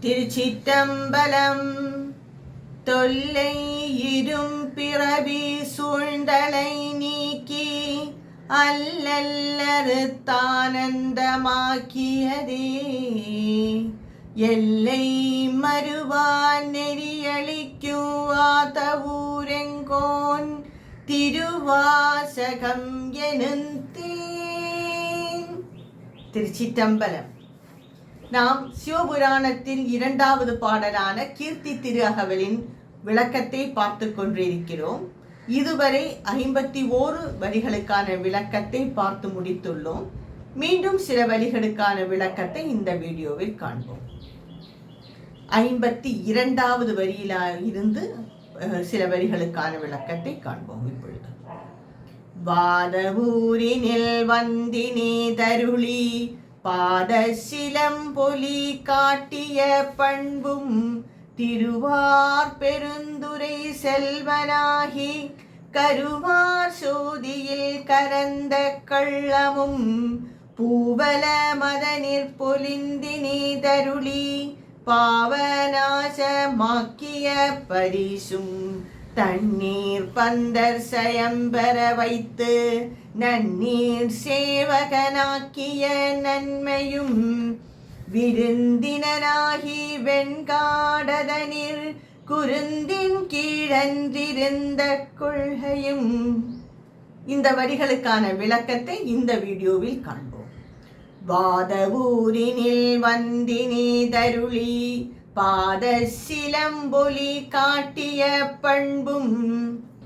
திருச்சிற்றம்பலம். தொல்லை இரும் பிறவி சூழ்ந்தலை நீக்கி அல்லல்லறுத்தானந்தமாக்கியதே எல்லை மறுவான் நெறியளிக்குவாத ஊரெங்கோன் திருவாசகம் எனுந்தேன். திருச்சிற்றம்பலம். நாம் சிவபுராணத்தில் 2வது பாடலான கீர்த்தி திரு அகவலின் விளக்கத்தை பார்த்து கொண்டிருக்கிறோம். இதுவரை 51 வரிகளுக்கான விளக்கத்தை பார்த்து முடித்துள்ளோம். மீண்டும் சில வரிகளுக்கான விளக்கத்தை இந்த வீடியோவில் காண்போம். 52வது வரியில இருந்து சில வரிகளுக்கான விளக்கத்தை காண்போம். இப்பொழுது வாதவூரினில் வந்தினே தருளி பாத சிலம்பொலி காட்டிய பண்பும் திருவார் பெருந்துரை செல்வனாகி கருவார் சோதியில் கரந்த கள்ளமும் பூவல மதனிற் பொலிந்தினே தருளி பாவநாசமாக்கிய பரிசும் தண்ணீர் பந்தர் சயம்பர வைத்து நன்னீர் சேவகனாக்கிய நன்மையும் விருந்தினராகி வெண்காடதனில் குருந்தின் கீழன்றிருந்த கொள்கையும். இந்த வரிகளுக்கான விளக்கத்தை இந்த வீடியோவில் காண்போம். வாதவூரினில் வந்தினே தருளி பாத சிலம்பொலி காட்டிய பண்பும்.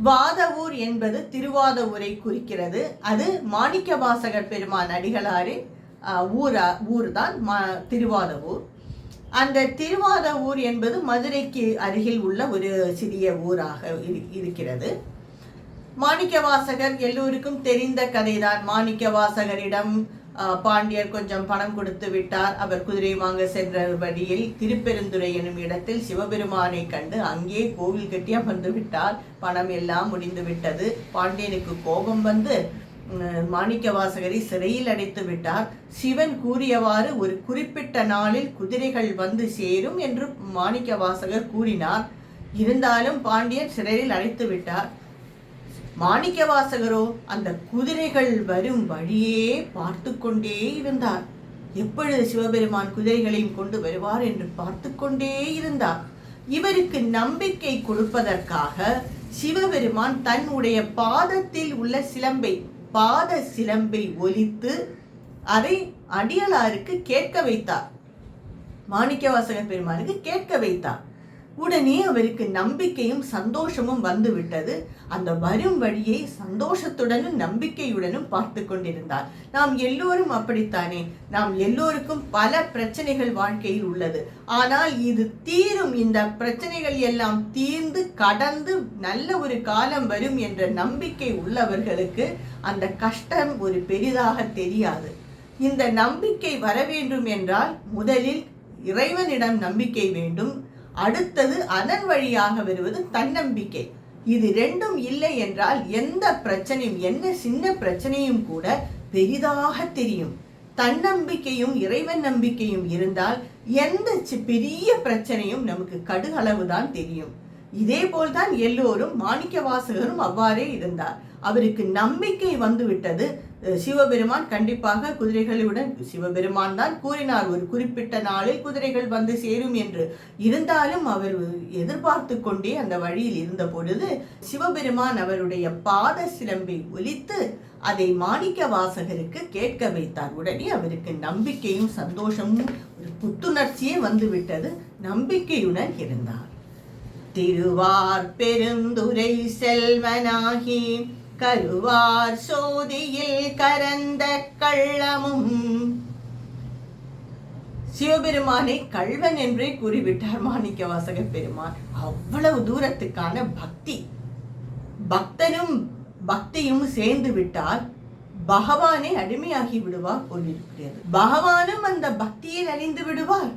வாதவூர் என்பது திருவாதவூரை குறிக்கிறது. அது மாணிக்கவாசகர் பெருமான் அடிகளாரின் ஊர்தான் திருவாதவூர். அந்த திருவாதவூர் என்பது மதுரைக்கு அருகில் உள்ள ஒரு சிறிய ஊராக இருக்கிறது. மாணிக்கவாசகர் எல்லோருக்கும் தெரிந்த கதைதான். மாணிக்கவாசகரிடம் பாண்டியர் கொஞ்சம் பணம் கொடுத்து விட்டார். அவர் குதிரை வாங்க சென்ற வழியில் திருப்பெருந்துறை எனும் இடத்தில் சிவபெருமானை கண்டு அங்கே கோவில் கட்டி அமர்ந்து விட்டார். பணம் எல்லாம் முடிந்து விட்டது. பாண்டியனுக்கு கோபம் வந்து மாணிக்கவாசகரை சிறையில் அடைத்து விட்டார். சிவன் கூறியவாறு ஒரு குறிப்பிட்ட நாளில் குதிரைகள் வந்து சேரும் என்று மாணிக்கவாசகர் கூறினார். இருந்தாலும் பாண்டியன் சிறையில் அடைத்து விட்டார். மாணிக்கவாசகரோ அந்த குதிரைகள் வரும் வழியே பார்த்து கொண்டே இருந்தார். எப்பொழுது சிவபெருமான் குதிரைகளையும் கொண்டு வருவார் என்று பார்த்து கொண்டே இருந்தார். இவருக்கு நம்பிக்கை கொடுப்பதற்காக சிவபெருமான் தன்னுடைய பாதத்தில் உள்ள பாத சிலம்பை ஒலித்து அதை அடியலாருக்கு கேட்க வைத்தார். மாணிக்கவாசகர் பெருமானுக்கு கேட்க வைத்தார். உடனே அவருக்கு நம்பிக்கையும் சந்தோஷமும் வந்துவிட்டது. அந்த வரும் வழியை சந்தோஷத்துடனும் நம்பிக்கையுடனும் பார்த்து கொண்டிருந்தார். நாம் எல்லோரும் அப்படித்தானே. நாம் எல்லோருக்கும் பல பிரச்சனைகள் வாழ்க்கையில் உள்ளது. ஆனால் இது தீரும், இந்த பிரச்சனைகள் எல்லாம் தீர்ந்து கடந்து நல்ல ஒரு காலம் வரும் என்ற நம்பிக்கை உள்ளவர்களுக்கு அந்த கஷ்டம் ஒரு பெரிதாக தெரியாது. இந்த நம்பிக்கை வர வேண்டும் என்றால் முதலில் இறைவனிடம் நம்பிக்கை வேண்டும். அடுத்தது அதன் வழியாக வருவது தன்னம்பிக்கை. இது ரெண்டும் இல்லை என்றால் எந்த பிரச்சனையும், என்ன சின்ன பிரச்சனையும் கூட பெரிதாக தெரியும். தன்னம்பிக்கையும் இறைவன் நம்பிக்கையும் இருந்தால் எந்த பெரிய பிரச்சனையும் நமக்கு கடுகளவுதான் தெரியும். இதே போல்தான் எல்லோரும். மாணிக்கவாசகரும் அவ்வாறே இருந்தார். அவருக்கு நம்பிக்கை வந்து விட்டது. சிவபெருமான் கண்டிப்பாக குதிரைகளுடன், சிவபெருமான் தான் கூறினார் ஒரு குறிப்பிட்ட நாளில் குதிரைகள் வந்து சேரும் என்று. இருந்தாலும் அவர் எதிர்பார்த்து கொண்டே அந்த வழியில் இருந்த பொழுது சிவபெருமான் அவருடைய பாத சிலம்பை ஒலித்து அதை மாணிக்கவாசகருக்கு கேட்க வைத்தார். உடனே அவருக்கு நம்பிக்கையும் சந்தோஷமும் ஒரு புத்துணர்ச்சியே வந்து விட்டது. நம்பிக்கையுடன் இருந்தார். திருவார் பெருந்துரை செல்வனாகி கருவார் சோதியில் கரந்த கள்ளமும். சிவபெருமானை கள்வன் என்றே கூறிவிட்டார் மாணிக்கவாசகர் பெருமான். அவ்வளவு தூரத்துக்கான பக்தி. பக்தனும் பக்தியும் சேர்ந்து விட்டால் பகவானை அடிமையாகி விடுவார் போலிருக்கிறது. பகவானும் அந்த பக்தியில் அணிந்து விடுவார்,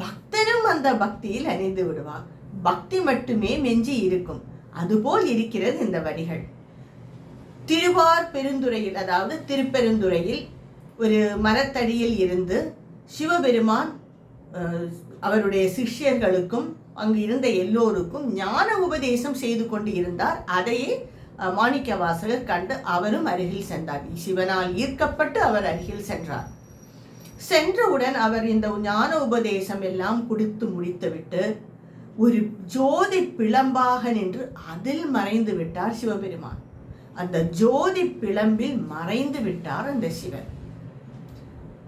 பக்தனும் அந்த பக்தியில் அணிந்து விடுவார். பக்தி மட்டுமே மெஞ்சி இருக்கும். அதுபோல் இருக்கிறது இந்த வரிகள். திருவார் பெருந்துறையில், அதாவது திருப்பெருந்துறையில் ஒரு மரத்தடியில் இருந்து சிவபெருமான் அவருடைய சிஷ்யர்களுக்கும் அங்கு இருந்த எல்லோருக்கும் ஞான உபதேசம் செய்து கொண்டு இருந்தார். அதையே மாணிக்கவாசகர் கண்டு அவரும் அருகில் சென்றார். சிவனால் ஈர்க்கப்பட்டு அவர் அருகில் சென்றார். சென்றவுடன் அவர் இந்த ஞான உபதேசம் எல்லாம் கொடுத்து முடித்துவிட்டு ஒரு ஜோதி பிளம்பாக நின்று அதில் மறைந்து விட்டார் சிவபெருமான். அந்த ஜோதி பிளம்பில் மறைந்து விட்டார் அந்த சிவன்.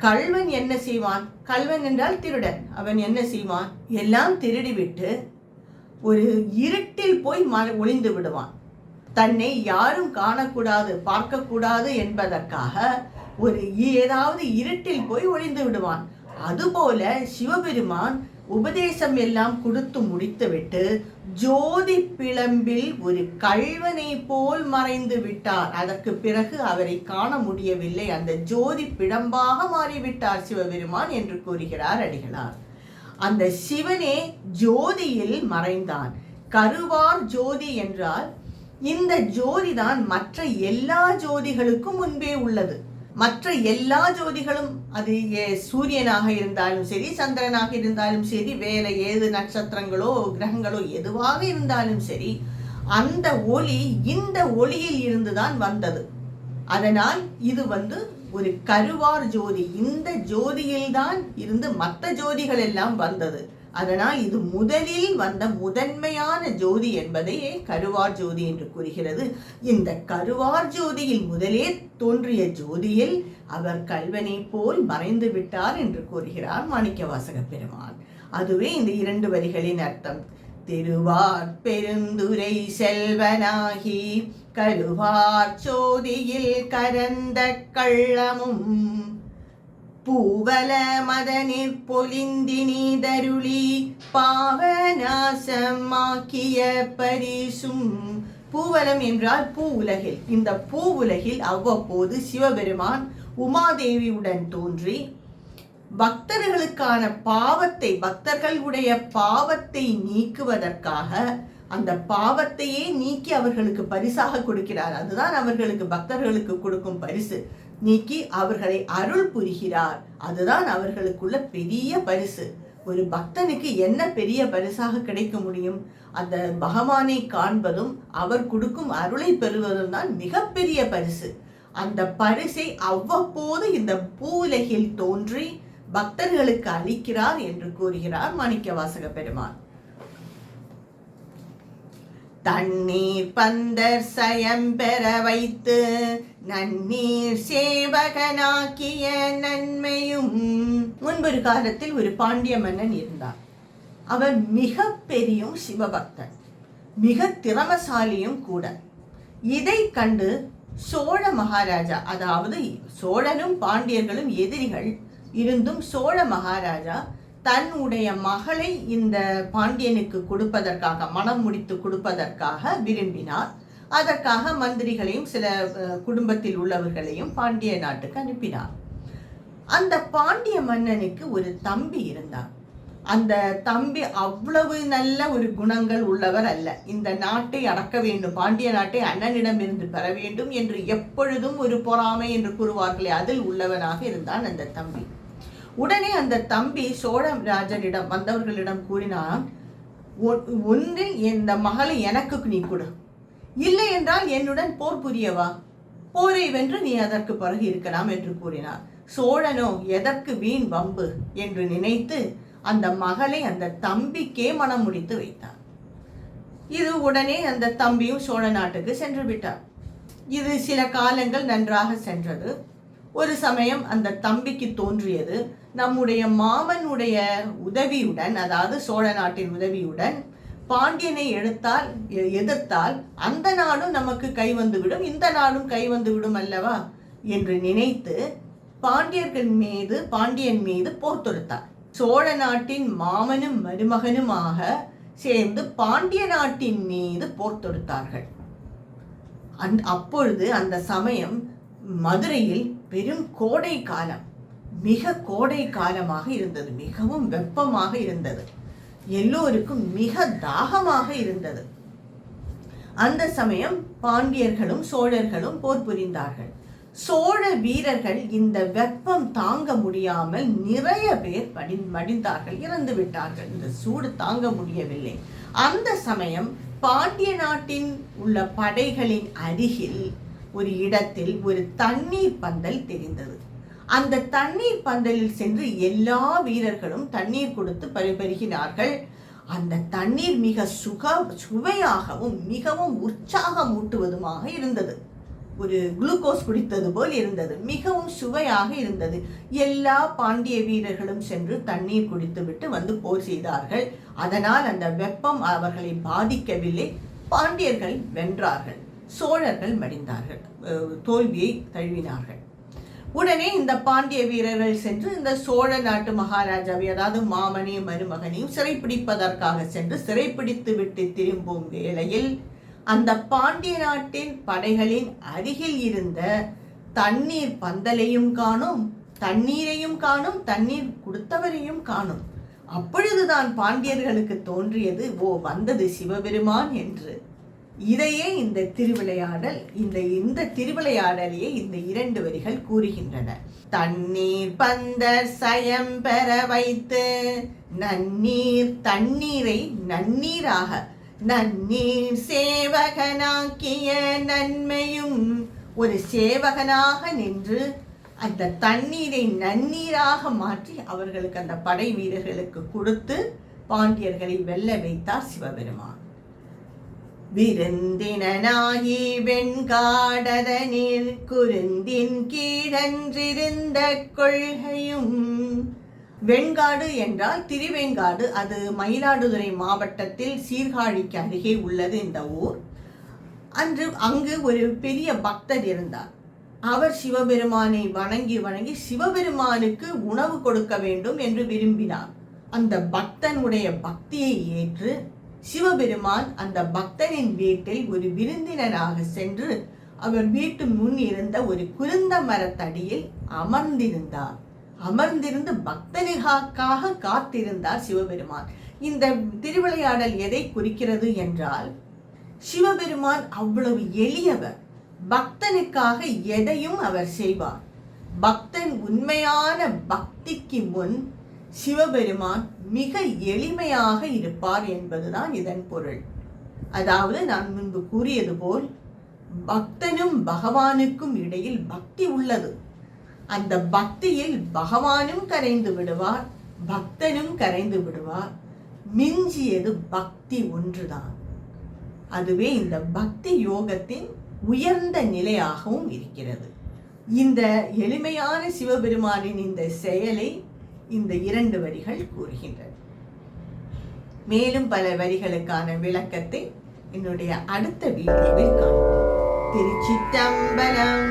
கள்வன் என்ன செய்வான்? கள்வன் என்றால் திருடன். அவன் என்ன செய்வான்? எல்லாம் திருடிவிட்டு ஒரு இருட்டில் போய் ஒளிந்து விடுவான். தன்னை யாரும் காணக்கூடாது, பார்க்கக்கூடாது என்பதற்காக ஒரு ஏதாவது இருட்டில் போய் ஒளிந்து விடுவான். அதுபோல சிவபெருமான் உபதேசம் எல்லாம் கொடுத்து முடித்துவிட்டு ஜோதி பிளம்பில் ஒரு கள்வனை போல் மறைந்து விட்டார். அதற்கு பிறகு அவரை காண முடியவில்லை. அந்த ஜோதி பிளம்பாக மாறிவிட்டார் சிவபெருமான் என்று கூறுகிறார் அடிகளார். அந்த சிவனே ஜோதியில் மறைந்தான். கருவார் ஜோதி என்றால் இந்த ஜோதிதான் மற்ற எல்லா ஜோதிகளுக்கும் முன்பே உள்ளது. மற்ற எல்லா ஜோதிகளும், அது சூரியனாக இருந்தாலும் சரி, சந்திரனாக இருந்தாலும் சரி, வேற ஏது நட்சத்திரங்களோ கிரகங்களோ எதுவாக இருந்தாலும் சரி, அந்த ஒளி இந்த ஒளியில் இருந்துதான் வந்தது. அதனால் இது ஒரு கருவார் ஜோதி. இந்த ஜோதியில்தான் இருந்து மற்ற ஜோதிகள் எல்லாம் வந்தது. அதனால் இது முதலில் வந்த முதன்மையான ஜோதி என்பதையே கருவார் ஜோதி என்று கூறுகிறது. இந்த கருவார் ஜோதியில் முதலே தோன்றிய ஜோதியில் அவர் கள்வனை போல் மறைந்து விட்டார் என்று கூறுகிறார் மாணிக்கவாசக பெருமான். அதுவே இந்த 2 வரிகளின் அர்த்தம். திருவார் பெருந்துரை செல்வனாகி கருவார் ஜோதியில் கரந்த கள்ளமும் பூவல மதனிற் பொலிந்தினீதருளி பாவநாசமாக்கிய பரிசும். பூவலம் என்றால் பூ உலகில். இந்த பூ உலகில் அவ்வப்போது சிவபெருமான் உமாதேவியுடன் தோன்றி பக்தர்களுக்கான பாவத்தை, பக்தர்களுடைய பாவத்தை நீக்குவதற்காக அந்த பாவத்தையே நீக்கி அவர்களுக்கு பரிசாக கொடுக்கிறார். அதுதான் அவர்களுக்கு, பக்தர்களுக்கு கொடுக்கும் பரிசு. நீக்கி அவர்களை அருள் புரிகிறார். அதுதான் அவர்களுக்குள்ள பெரிய பரிசு. ஒரு பக்தனுக்கு என்ன பெரிய பரிசாக கிடைக்க முடியும்? அந்த பகவானை காண்பதும் அவர் கொடுக்கும் அருளை பெறுவதும் தான் மிகப்பெரிய பரிசு. அந்த பரிசை அவ்வப்போது இந்த பூவுலகில் தோன்றி பக்தர்களுக்கு அளிக்கிறார் என்று கூறுகிறார் மாணிக்கவாசக பெருமான். தண்ணீர் பந்தர் சயம் பெற வைத்து நன்னீர் சேவகனாக்கிய நன்மையும். முன்பொரு காலத்தில் ஒரு பாண்டிய மன்னன் இருந்தார். அவர் மிக பெரிய சிவபக்தன், மிக திறமசாலியும் கூட. இதை கண்டு சோழ மகாராஜா, அதாவது சோழனும் பாண்டியர்களும் எதிரிகள் இருந்தும் சோழ மகாராஜா தன்னுடைய மகளை இந்த பாண்டியனுக்கு கொடுப்பதற்காக, மனம் முடித்து கொடுப்பதற்காக விரும்பினார். அதற்காக மந்திரிகளையும் சில குடும்பத்தில் உள்ளவர்களையும் பாண்டிய நாட்டுக்கு அனுப்பினார். அந்த பாண்டிய மன்னனுக்கு ஒரு தம்பி இருந்தார். அந்த தம்பி அவ்வளவு நல்ல ஒரு குணங்கள் உள்ளவர் அல்ல. இந்த நாட்டை அடக்க வேண்டும், பாண்டிய நாட்டை அண்ணனிடம் இருந்து பெற வேண்டும் என்று எப்பொழுதும் ஒரு பொறாமை என்று கூறுவார்களே, அதில் உள்ளவனாக இருந்தான் அந்த தம்பி. உடனே அந்த தம்பி சோழராஜனிடம் வந்தவர்களிடம் கூறினான், ஒன்றில் இந்த மகளை எனக்கு நீ கொடு, இல்லை என்றால் என்னுடன் போர் புரியவா, போரை வென்று நீ அதற்கு பிறகு இருக்கலாம் என்று கூறினார். சோழனோ எதற்கு வீண் வம்பு என்று நினைத்து அந்த மகளை அந்த தம்பிக்கே மனம் முடித்து வைத்தார். இது உடனே அந்த தம்பியும் சோழ நாட்டுக்கு சென்று விட்டார். இது சில காலங்கள் நன்றாக சென்றது. ஒரு சமயம் அந்த தம்பிக்கு தோன்றியது, நம்முடைய மாமனுடைய உதவியுடன், அதாவது சோழ நாட்டின் உதவியுடன் பாண்டியனை எதிர்த்தால் அந்த நாடும் நமக்கு கை வந்துவிடும், இந்த நாடும் கை வந்துவிடும் அல்லவா என்று நினைத்து பாண்டியன் மீது போர் தொடுத்தார். சோழ நாட்டின் மாமனும் மருமகனுமாக சேர்ந்து பாண்டிய நாட்டின் மீது போர் தொடுத்தார்கள். அப்பொழுது அந்த சமயம் மதுரையில் பெரும் கோடை காலம், மிக கோடை காலமாக இருந்தது, மிகவும் வெப்பமாக இருந்தது, எல்லோருக்கும் மிக தாகமாக இருந்தது. அந்த சமயம் பாண்டியர்களும் சோழர்களும் போர் புரிந்தார்கள். சோழ வீரர்கள் இந்த வெப்பம் தாங்க முடியாமல் நிறைய பேர் மடிந்தார்கள், இறந்து விட்டார்கள். இந்த சூடு தாங்க முடியவில்லை. அந்த சமயம் பாண்டிய நாட்டின் உள்ள படைகளின் அருகில் ஒரு இடத்தில் ஒரு தண்ணீர் பந்தல் தெரிந்தது. அந்த தண்ணீர் பந்தலில் சென்று எல்லா வீரர்களும் தண்ணீர் கொடுத்து பருகினார்கள். அந்த தண்ணீர் மிக சுவையாகவும் மிகவும் உற்சாகமூட்டுவதுமாக இருந்தது. ஒரு குளுக்கோஸ் குடித்தது போல் இருந்தது. மிகவும் சுவையாக இருந்தது. எல்லா பாண்டிய வீரர்களும் சென்று தண்ணீர் குடித்துவிட்டு வந்து போர் செய்தார்கள். அதனால் அந்த வெப்பம் அவர்களை பாதிக்கவில்லை. பாண்டியர்கள் வென்றார்கள். சோழர்கள் மடிந்தார்கள், தோல்வியை தழுவினார்கள். உடனே இந்த பாண்டிய வீரர்கள் சென்று இந்த சோழ நாட்டு மகாராஜாவை, அதாவது மாமனி மருமகனையும் சிறைப்பிடிப்பதற்காக சென்று சிறைப்பிடித்து விட்டு திரும்பும் வேளையில் அந்த பாண்டிய நாட்டின் படைகளின் அருகில் இருந்த தண்ணீர் பந்தலையும் காணும், தண்ணீரையும் காணும், தண்ணீர் கொடுத்தவரையும் காணும். அப்பொழுதுதான் பாண்டியர்களுக்கு தோன்றியது, ஓ, வந்தது சிவபெருமான் என்று. இதையே இந்த திருவிளையாடல், இந்த திருவிளையாடலையே இந்த 2 வரிகள் கூறுகின்றன. தண்ணீர் பந்தர் சயம் பெற வைத்து நன்னீர், தண்ணீரை நன்னீராக, நன்னீர் சேவகனாக்கிய நன்மையும், ஒரு சேவகனாக நின்று அந்த தண்ணீரை நன்னீராக மாற்றி அவர்களுக்கு, அந்த படை வீரர்களுக்கு கொடுத்து பாண்டியர்களை வெல்ல வைத்தார் சிவபெருமான். விருந்தினாகி வெண்காடதனில் குருந்தின் கீழன்றிருந்த கொள்கையும். வெண்காடு என்றால் திருவெண்காடு. அது மயிலாடுதுறை மாவட்டத்தில் சீர்காழிக்கு அருகே உள்ளது இந்த ஊர். அங்கு ஒரு பெரிய பக்தர் இருந்தார். அவர் சிவபெருமானை வணங்கி சிவபெருமானுக்கு உணவு கொடுக்க வேண்டும் என்று விரும்பினார். அந்த பக்தனுடைய பக்தியை ஏற்று சிவபெருமான் அந்த பக்தனின் வீட்டில் ஒரு விருந்தினராக சென்று அவர் வீட்டு முன் இருந்த ஒரு குருந்த மரத்தடியில் அமர்ந்திருந்தார். அமர்ந்திருந்து பக்தனுக்காக காத்திருந்தார் சிவபெருமான். இந்த திருவிளையாடல் எதை குறிக்கிறது என்றால், சிவபெருமான் அவ்வளவு எளியவர். பக்தனுக்காக எதையும் அவர் செய்வார். பக்தன் உண்மையான பக்திக்கு முன் சிவபெருமான் மிக எளிமையாக இருப்பார் என்பதுதான் இதன் பொருள். அதாவது நான் முன்பு கூறியது போல் பக்தனும் பகவானுக்கும் இடையில் பக்தி உள்ளது. அந்த பக்தியில் பகவானும் கரைந்து விடுவார், பக்தனும் கரைந்து விடுவார். மிஞ்சியது பக்தி ஒன்றுதான். அதுவே இந்த பக்தி யோகத்தின் உயர்ந்த நிலையாகவும் இருக்கிறது. இந்த எளிமையான சிவபெருமானின் இந்த செயலை இந்த 2 வரிகள் கூறுகின்றன. மேலும் பல வரிகளுக்கான விளக்கத்தை என்னுடைய அடுத்த வீடியோவில் காண்போம். திருச்சிற்றம்பலம்.